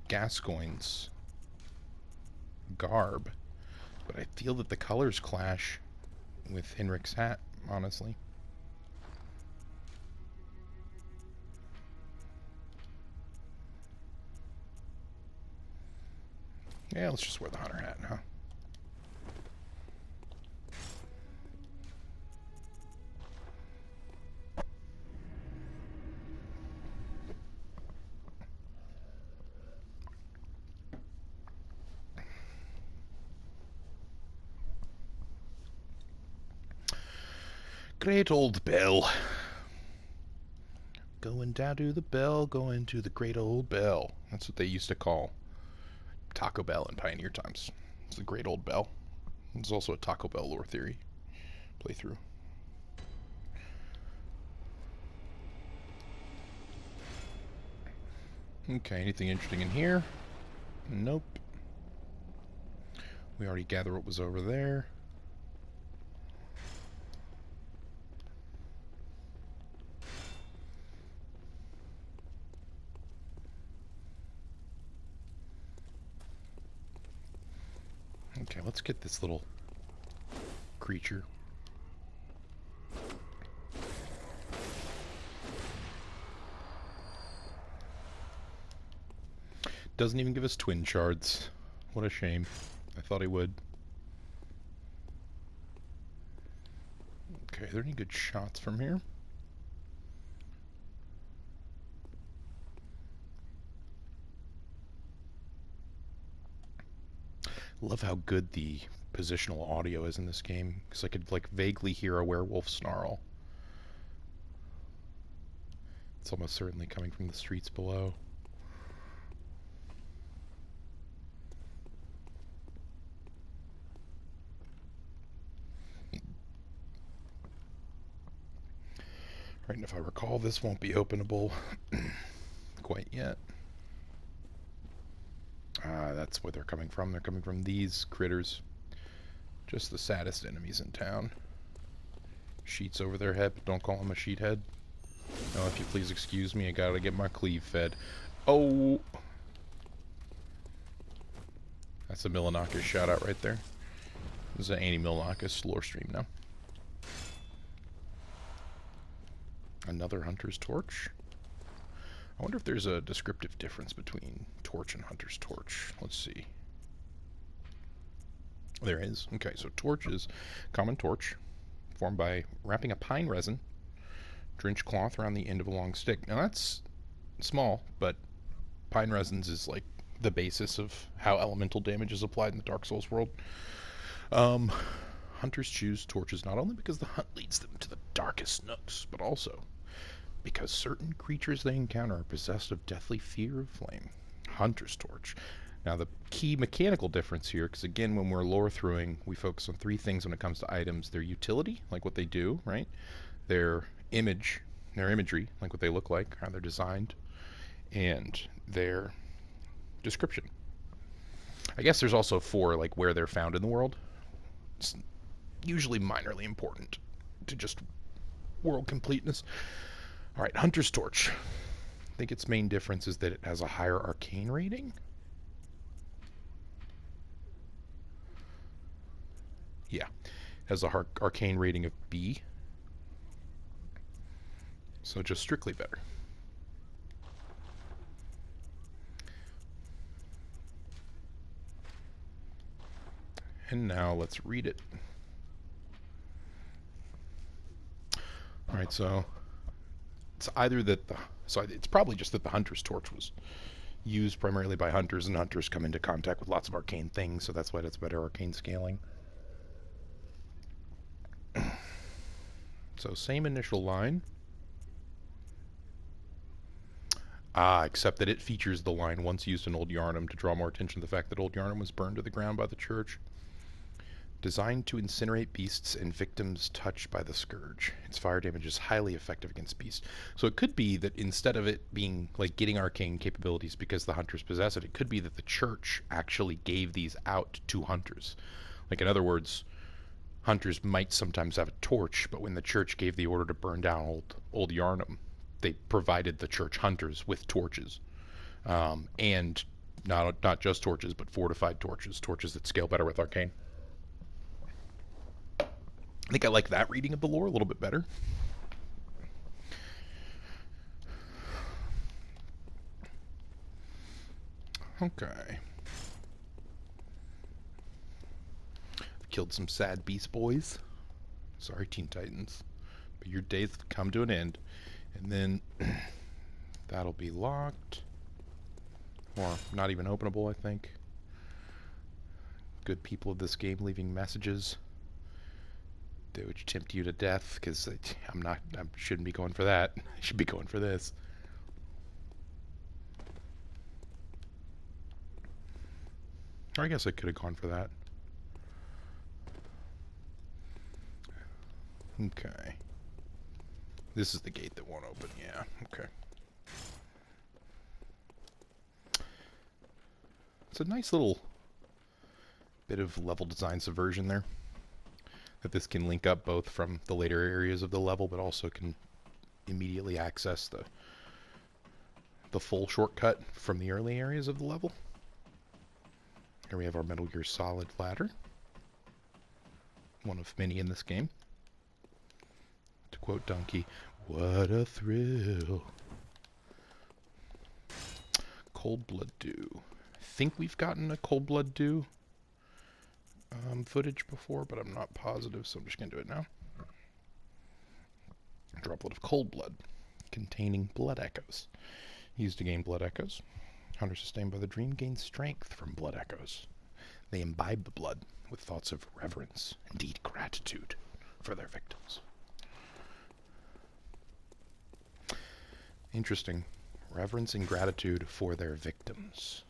Gascoigne's garb, but I feel that the colors clash with Henrik's hat, honestly. Yeah, let's just wear the hunter hat, huh? Great old bell. Going down to the bell, going to the great old bell. That's what they used to call Taco Bell in Pioneer times. It's the great old bell. There's also a Taco Bell lore theory playthrough. Okay, anything interesting in here? Nope. We already gathered what was over there. Okay, let's get this little creature. Doesn't even give us twin shards. What a shame. I thought he would. Okay, are there any good shots from here? Love how good the positional audio is in this game, because I could like vaguely hear a werewolf snarl. It's almost certainly coming from the streets below. Right, and if I recall, this won't be openable quite yet. That's where they're coming from. They're coming from these critters. Just the saddest enemies in town. Sheets over their head, but don't call them a sheet head. No, if you please excuse me, I gotta get my cleave fed. Oh! That's a Milanakis shout out right there. This is an anti-Milanakis lore stream now. Another Hunter's Torch. I wonder if there's a descriptive difference between Torch and Hunter's Torch. Let's see. There is. Okay, so torch is common torch, formed by wrapping a pine resin, drenched cloth around the end of a long stick. Now that's small, but pine resins is like the basis of how elemental damage is applied in the Dark Souls world. Hunters choose torches not only because the hunt leads them to the darkest nooks, but also because certain creatures they encounter are possessed of deathly fear of flame. Hunter's Torch. Now the key mechanical difference here, because again when we're lore throughing, we focus on three things when it comes to items. Their utility, like what they do, right? Their imagery, like what they look like, how they're designed, and their description. I guess there's also four, like where they're found in the world. It's usually minorly important to just world completeness. Alright, Hunter's Torch. I think its main difference is that it has a higher arcane rating. Yeah, it has a arcane rating of B. So just strictly better. And now let's read it. Alright, so it's either that it's probably just that the Hunter's Torch was used primarily by hunters, and hunters come into contact with lots of arcane things, so that's why that's better arcane scaling. So same initial line. Except that it features the line once used in Old Yarnum to draw more attention to the fact that Old Yarnum was burned to the ground by the church. Designed to incinerate beasts and victims touched by the scourge. Its fire damage is highly effective against beasts. So it could be that instead of it being like getting arcane capabilities because the hunters possess it, it could be that the church actually gave these out to hunters. Like in other words, hunters might sometimes have a torch, but when the church gave the order to burn down old Yarnum, they provided the church hunters with torches. And Not just torches, but fortified torches. Torches that scale better with arcane. I think I like that reading of the lore a little bit better. Okay. Killed some sad beast boys. Sorry, Teen Titans. But your days have come to an end. And then that'll be locked. Or not even openable, I think. Good people of this game leaving messages. They would tempt you to death, because I shouldn't be going for that. I should be going for this. Or I guess I could have gone for that. Okay. This is the gate that won't open, yeah, okay. It's a nice little bit of level design subversion there. That this can link up both from the later areas of the level, but also can immediately access the full shortcut from the early areas of the level. Here we have our Metal Gear Solid ladder. One of many in this game. To quote Donkey, what a thrill. Cold Blood Dew. I think we've gotten a Cold Blood Dew footage before, but I'm not positive, so I'm just going to do it now. A droplet of cold blood containing blood echoes. Used to gain blood echoes. Hunters sustained by the dream gain strength from blood echoes. They imbibe the blood with thoughts of reverence, indeed gratitude, for their victims. Interesting. Reverence and gratitude for their victims.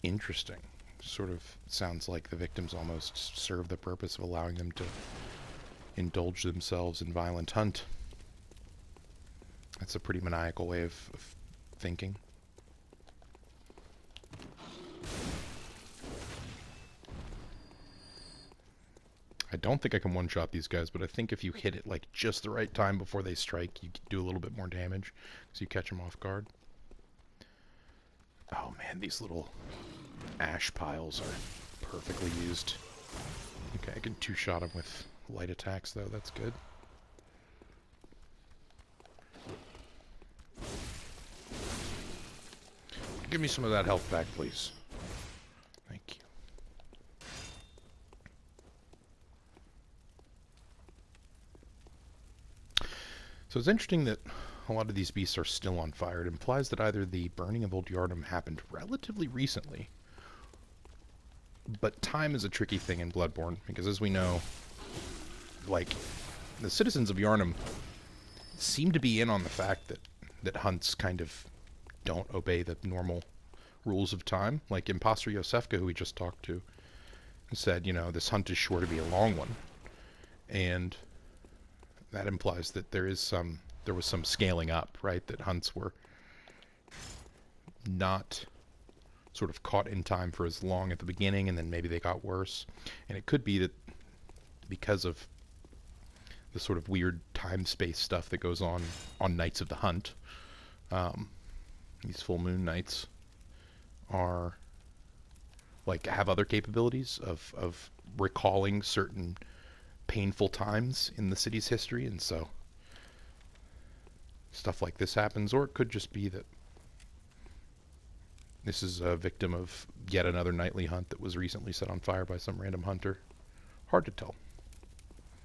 Interesting. Sort of sounds like the victims almost serve the purpose of allowing them to indulge themselves in violent hunt. That's a pretty maniacal way of thinking. I don't think I can one-shot these guys, but I think if you hit it like just the right time before they strike, you can do a little bit more damage, so you catch them off guard. Oh man, these little ash piles are perfectly used. Okay, I can two-shot them with light attacks, though. That's good. Give me some of that health back, please. Thank you. So it's interesting that a lot of these beasts are still on fire. It implies that either the burning of Old Yharnam happened relatively recently, but time is a tricky thing in Bloodborne, because as we know, like, the citizens of Yharnam seem to be in on the fact that hunts kind of don't obey the normal rules of time. Like Imposter Yosefka, who we just talked to, said, you know, this hunt is sure to be a long one. And that implies that there was some scaling up, right? That hunts were not sort of caught in time for as long at the beginning, and then maybe they got worse. And it could be that because of the sort of weird time-space stuff that goes on nights of the hunt, these full moon nights are like have other capabilities of recalling certain painful times in the city's history, and so stuff like this happens. Or it could just be that this is a victim of yet another nightly hunt that was recently set on fire by some random hunter. Hard to tell,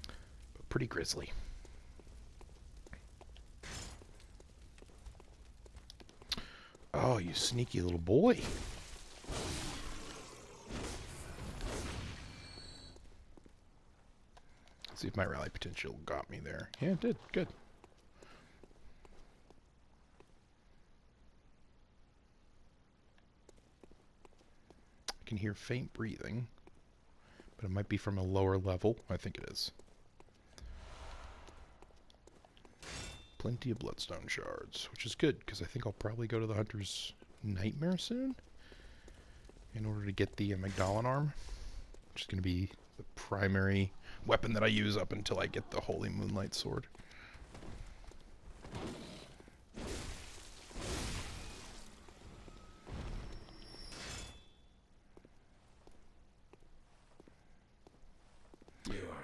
but pretty grisly. Oh, you sneaky little boy. Let's see if my rally potential got me there. Yeah, it did. Good. I can hear faint breathing, but it might be from a lower level. I think it is. Plenty of bloodstone shards, which is good, because I think I'll probably go to the Hunter's Nightmare soon in order to get the Magdalene arm, which is going to be the primary weapon that I use up until I get the Holy Moonlight Sword.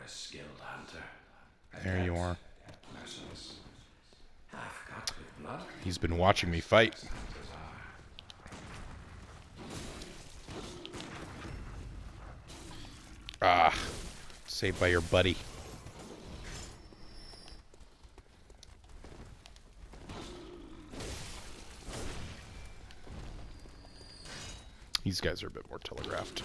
a skilled hunter. There you are. Merciless. Half cut with blood. He's been watching me fight. Hunters are. Ah, saved by your buddy. These guys are a bit more telegraphed.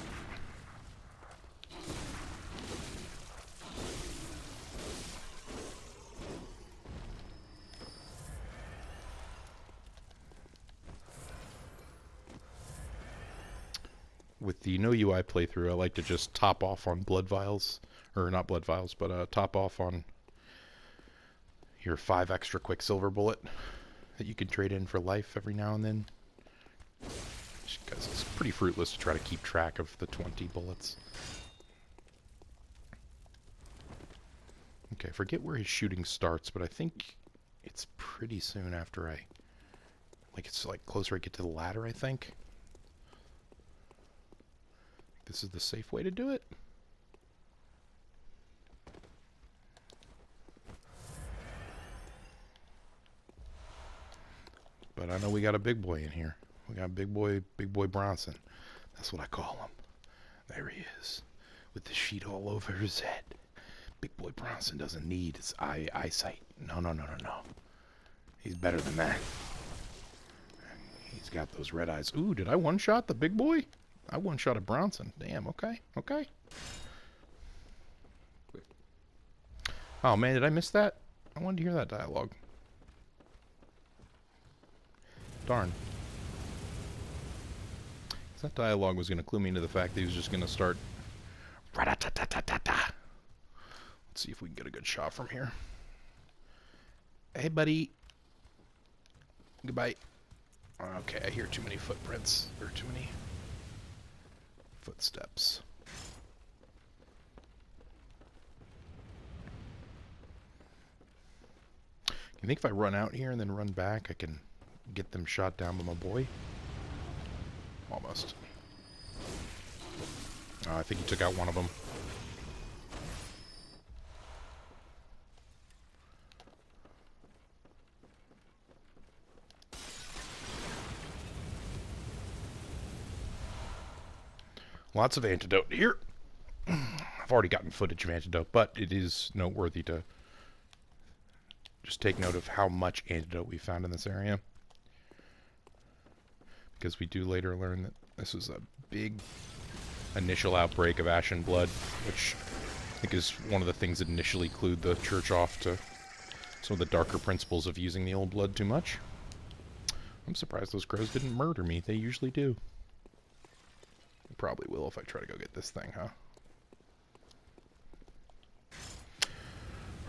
With the no UI playthrough, I like to just top off on blood vials. Or not blood vials, but top off on your 5 extra quicksilver bullet that you can trade in for life every now and then. Just because it's pretty fruitless to try to keep track of the 20 bullets. Okay, I forget where his shooting starts, but I think it's pretty soon after it's like closer I get to the ladder, I think. This is the safe way to do it. But I know we got a big boy in here. We got Big Boy Bronson. That's what I call him. There he is, with the sheet all over his head. Big Boy Bronson doesn't need his eyesight. No. He's better than that. He's got those red eyes. Ooh, did I one-shot the big boy? I one-shot Bronson. Damn, okay. Oh, man, did I miss that? I wanted to hear that dialogue. Darn. That dialogue was going to clue me into the fact that he was just going to start... Rat-a-ta-ta-ta-ta-ta. Let's see if we can get a good shot from here. Hey, buddy. Goodbye. Okay, I hear too many footprints. Or too many footsteps. You think if I run out here and then run back, I can get them shot down by my boy? Almost. Oh, I think he took out one of them. Lots of antidote here. I've already gotten footage of antidote, but it is noteworthy to just take note of how much antidote we found in this area. Because we do later learn that this was a big initial outbreak of Ashen Blood, which I think is one of the things that initially clued the church off to some of the darker principles of using the old blood too much. I'm surprised those crows didn't murder me. They usually do. They probably will if I try to go get this thing, huh?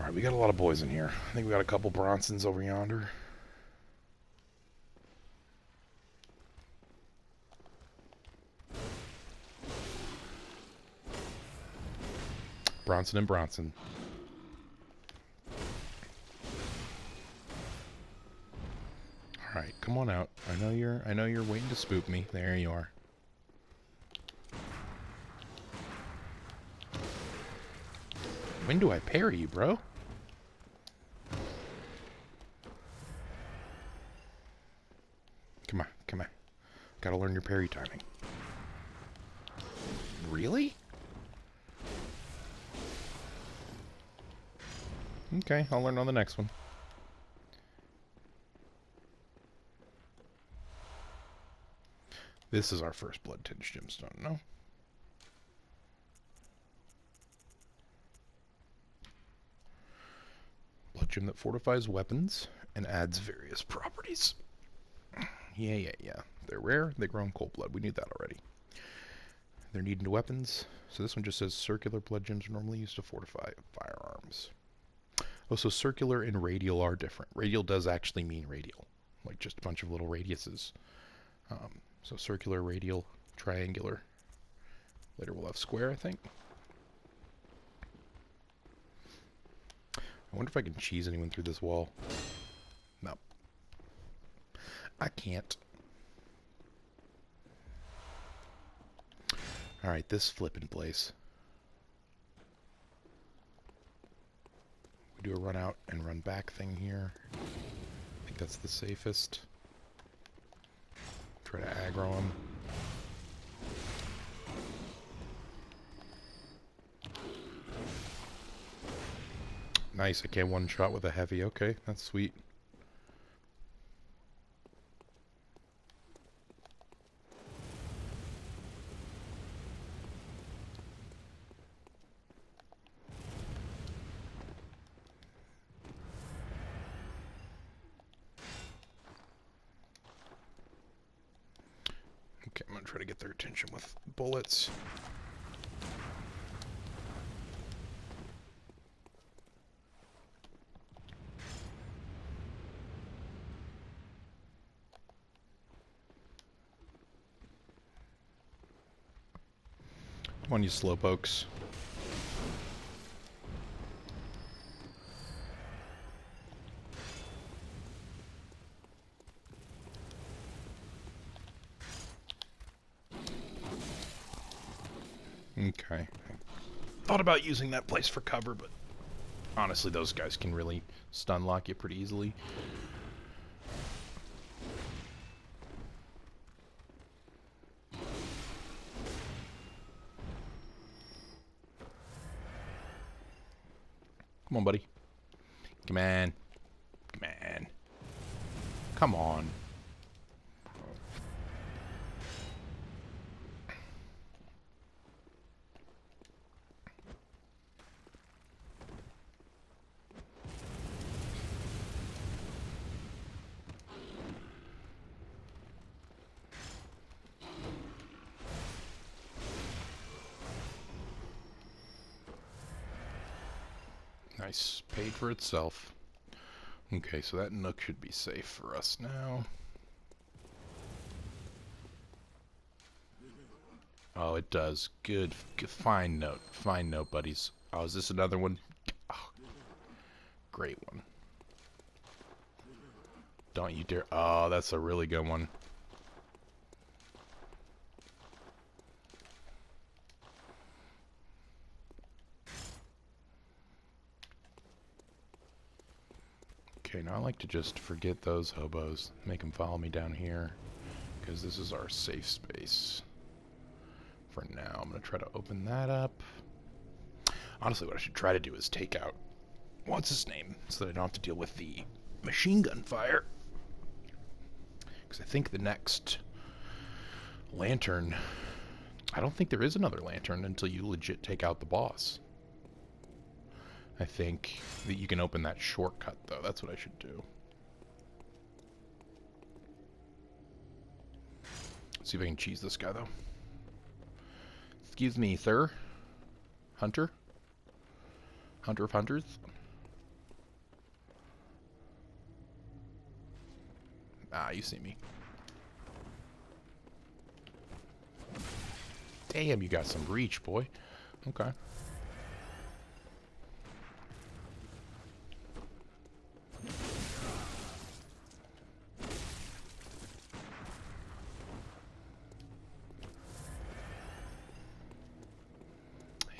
Alright, we got a lot of boys in here. I think we got a couple Bronsons over yonder. Bronson and Bronson. Alright, come on out. I know you're waiting to spook me. There you are. When do I parry you, bro? Come on. Gotta learn your parry timing. Really? Okay, I'll learn on the next one. This is our first blood-tinged gemstone, no? Blood gem that fortifies weapons and adds various properties. Yeah. They're rare, they grow in cold blood. We knew that already. They're needed into weapons. So this one just says circular blood gems are normally used to fortify firearms. Oh, so circular and radial are different. Radial does actually mean radial. Like just a bunch of little radiuses. So circular, radial, triangular. Later we'll have square, I think. I wonder if I can cheese anyone through this wall. No. I can't. Alright, this flippin' place. do a run out and run back thing here. I think that's the safest. Try to aggro him. Nice, I can one shot with a heavy. Okay, that's sweet. Okay, I'm gonna try to get their attention with bullets. Come on, you slowpokes. Okay. Thought about using that place for cover, but honestly, those guys can really stun lock you pretty easily. Come on, buddy. Come on. Come on. Come on. Nice. Paid for itself. Okay, so that nook should be safe for us now. Oh, it does. Good. Fine note. Fine note, buddies. Oh, is this another one? Oh, great one. Don't you dare. Oh, that's a really good one. Okay, now I like to just forget those hobos. Make them follow me down here. Because this is our safe space. For now, I'm going to try to open that up. Honestly, what I should try to do is take out... What's his name? So that I don't have to deal with the machine gun fire. Because I think the next lantern... I don't think there is another lantern until you legit take out the boss. I think that you can open that shortcut, though. That's what I should do. Let's see if I can cheese this guy, though. Excuse me, sir. Hunter? Hunter of hunters? Ah, you see me. Damn, you got some reach, boy. Okay.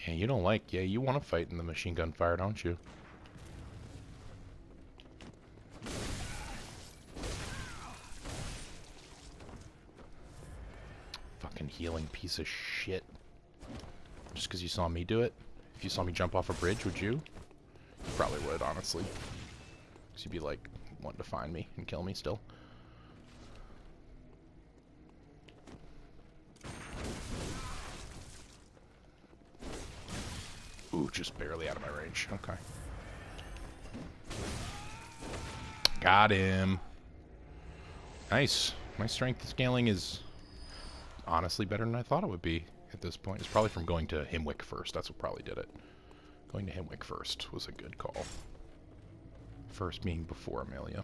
Yeah, you don't like... Yeah, you want to fight in the machine gun fire, don't you? Fucking healing piece of shit. Just because you saw me do it? If you saw me jump off a bridge, would you? You probably would, honestly. Because you'd be like, wanting to find me and kill me still. Ooh, just barely out of my range. Okay. Got him. Nice. My strength scaling is honestly better than I thought it would be at this point. It's probably from going to Himwick first. That's what probably did it. Going to Himwick first was a good call. First being before Amelia.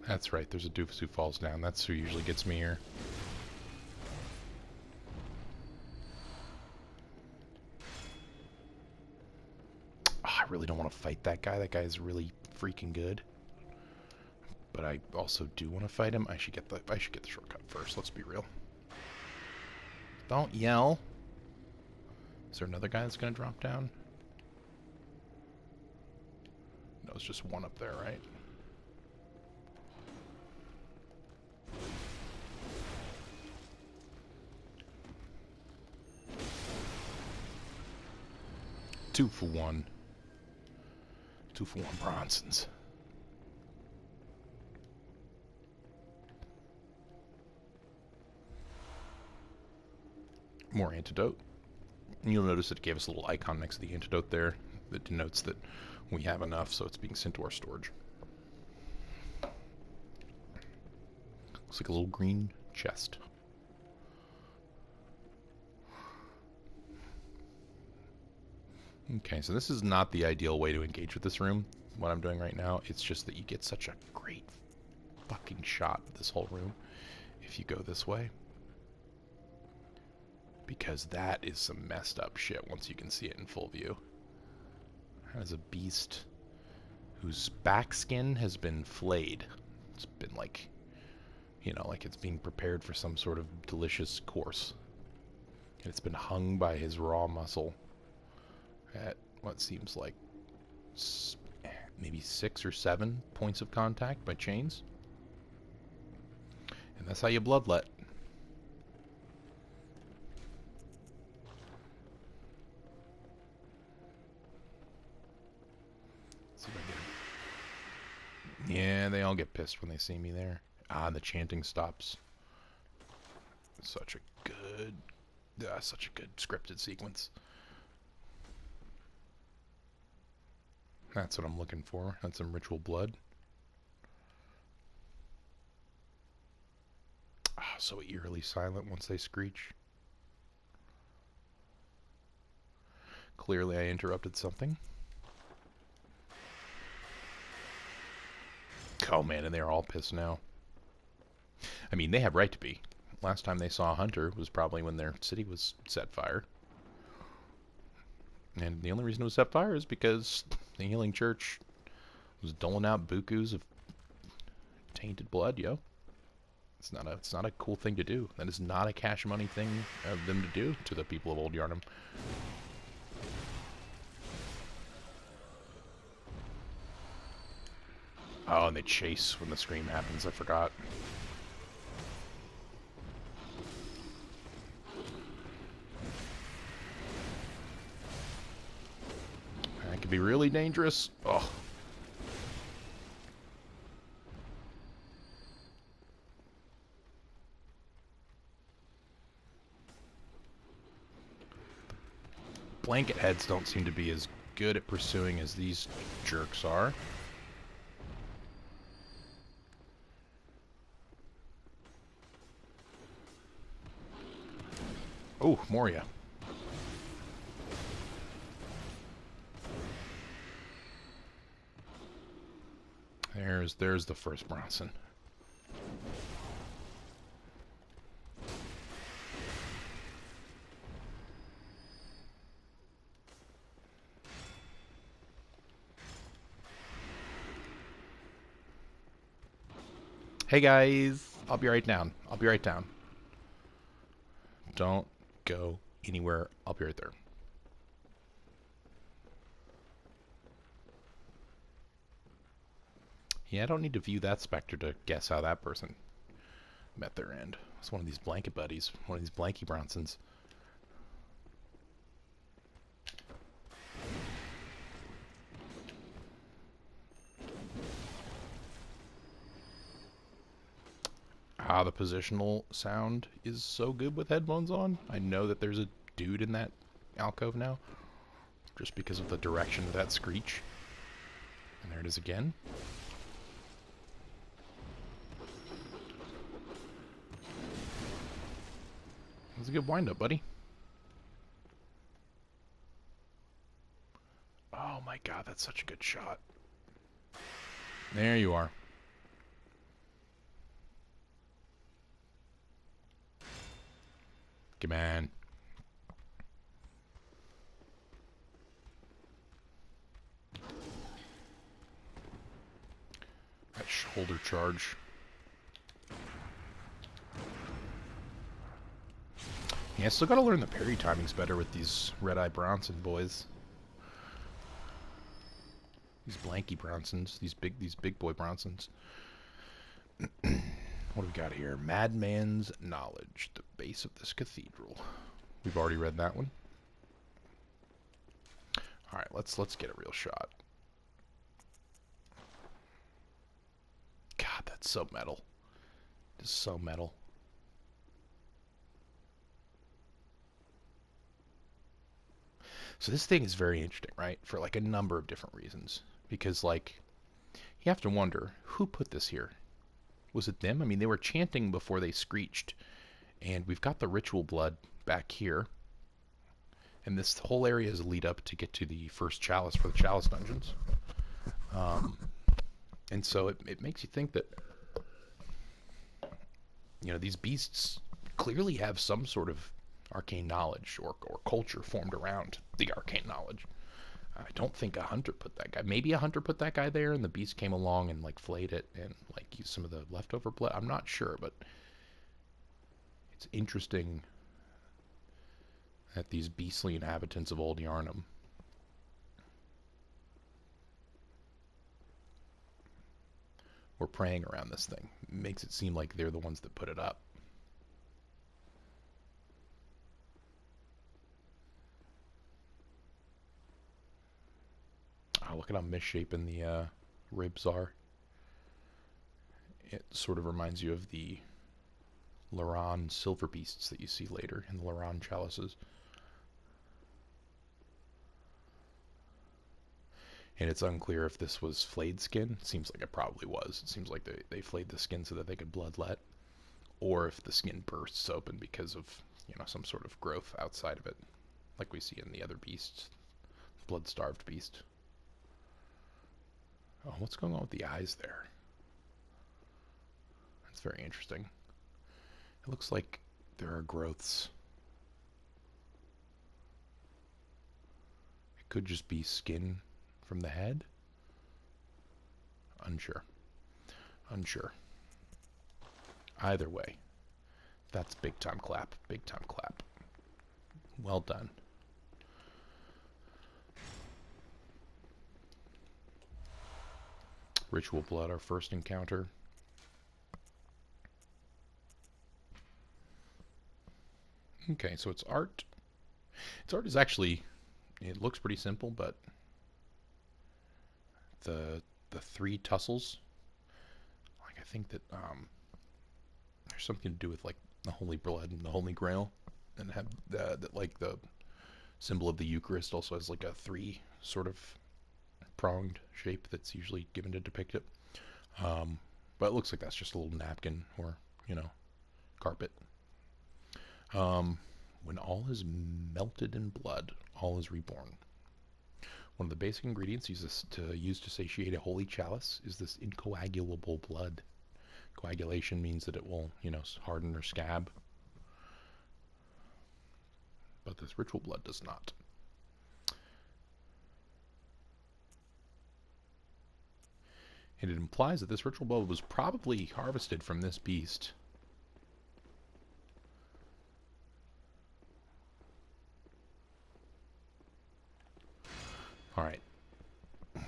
That's right, there's a doofus who falls down. That's who usually gets me here. Oh, I really don't want to fight that guy. That guy is really freaking good. But I also do want to fight him. I should get the shortcut first. Let's be real. Don't yell. Is there another guy that's going to drop down? No, it's just one up there, right? Two for one. 2-for-1 Bronsons. More antidote. And you'll notice it gave us a little icon next to the antidote there that denotes that we have enough, so it's being sent to our storage. Looks like a little green chest. Okay, so this is not the ideal way to engage with this room, what I'm doing right now. It's just that you get such a great fucking shot of this whole room if you go this way. Because that is some messed up shit once you can see it in full view. That is a beast whose back skin has been flayed. It's been like, you know, like it's being prepared for some sort of delicious course. And it's been hung by his raw muscle at what seems like maybe 6 or 7 points of contact by chains. And that's how you bloodlet. See if I get him. Yeah, they all get pissed when they see me there. Ah, and the chanting stops. Such a good scripted sequence. That's what I'm looking for. That's some ritual blood. Ah, so eerily silent once they screech. Clearly I interrupted something. Oh man, and they're all pissed now. I mean, they have right to be. Last time they saw a hunter was probably when their city was set fire. And the only reason it was set fire is because the Healing Church was doling out bukus of tainted blood, yo. It's not a cool thing to do. That is not a cash money thing of them to do to the people of Old Yharnam. Oh, and they chase when the scream happens. I forgot. That could be really dangerous. Oh. Blanket heads don't seem to be as good at pursuing as these jerks are. Oh, Moria. There's the first Bronson. Hey guys, I'll be right down. I'll be right down. Don't go anywhere. I'll be right there. Yeah, I don't need to view that specter to guess how that person met their end. It's one of these blanket buddies, one of these blanky Bronsons. Ah, the positional sound is so good with headphones on. I know that there's a dude in that alcove now, just because of the direction of that screech. And there it is again. That was a good wind-up, buddy. Oh my god, that's such a good shot. There you are. Come on. That Older charge. Yeah, still gotta learn the parry timings better with these Red-Eye Bronson boys. These Blanky Bronsons, these big boy Bronsons. What do we got here? Madman's Knowledge, the base of this cathedral. We've already read that one. All right, let's get a real shot. God, that's so metal. Just so metal. So this thing is very interesting, right? For like a number of different reasons. Because like, you have to wonder, who put this here? Was it them? I mean, they were chanting before they screeched. And we've got the ritual blood back here. And this whole area is a lead up to get to the first chalice for the chalice dungeons. And so it makes you think that, you know, these beasts clearly have some sort of arcane knowledge or culture formed around the arcane knowledge. I don't think a hunter put that guy. Maybe a hunter put that guy there and the beast came along and like flayed it and like used some of the leftover blood. I'm not sure, but it's interesting that these beastly inhabitants of Old Yarnum were preying around this thing. It makes it seem like they're the ones that put it up. Oh, look at how misshapen the ribs are. It sort of reminds you of the Laran silver beasts that you see later in the Laran chalices. And it's unclear if this was flayed skin. It seems like it probably was. It seems like they flayed the skin so that they could bloodlet. Or if the skin bursts open because of, you know, some sort of growth outside of it. Like we see in the other beasts. Blood-starved beast. Oh, what's going on with the eyes there? That's very interesting. It looks like there are growths. It could just be skin from the head? Unsure. Unsure. Either way, that's big time clap. Big time clap. Well done. Ritual blood, our first encounter. Okay, so its art. Its art is actually, it looks pretty simple, but the three tussles, like I think that there's something to do with like the holy blood and the holy grail, and have that like the symbol of the Eucharist also has like a three sort of pronged shape that's usually given to depict it. But it looks like that's just a little napkin or, you know, carpet. When all is melted in blood, all is reborn. One of the basic ingredients used to satiate a holy chalice is this incoagulable blood. Coagulation means that it will, you know, harden or scab. But this ritual blood does not. And it implies that this ritual blood was probably harvested from this beast. Alright. I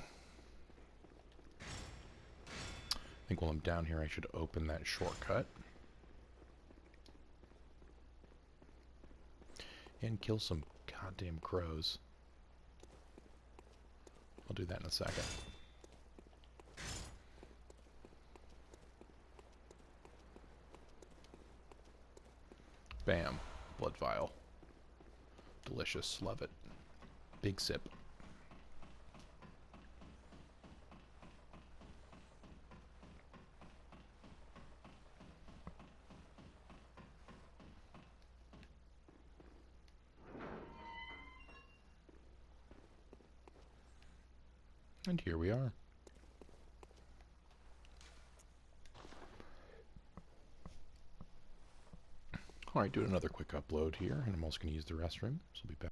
think while I'm down here I should open that shortcut. And kill some goddamn crows. I'll do that in a second. Bam. Blood vial. Delicious. Love it. Big sip. And here we are. Alright, doing another quick upload here, and I'm also going to use the restroom, so I'll be back.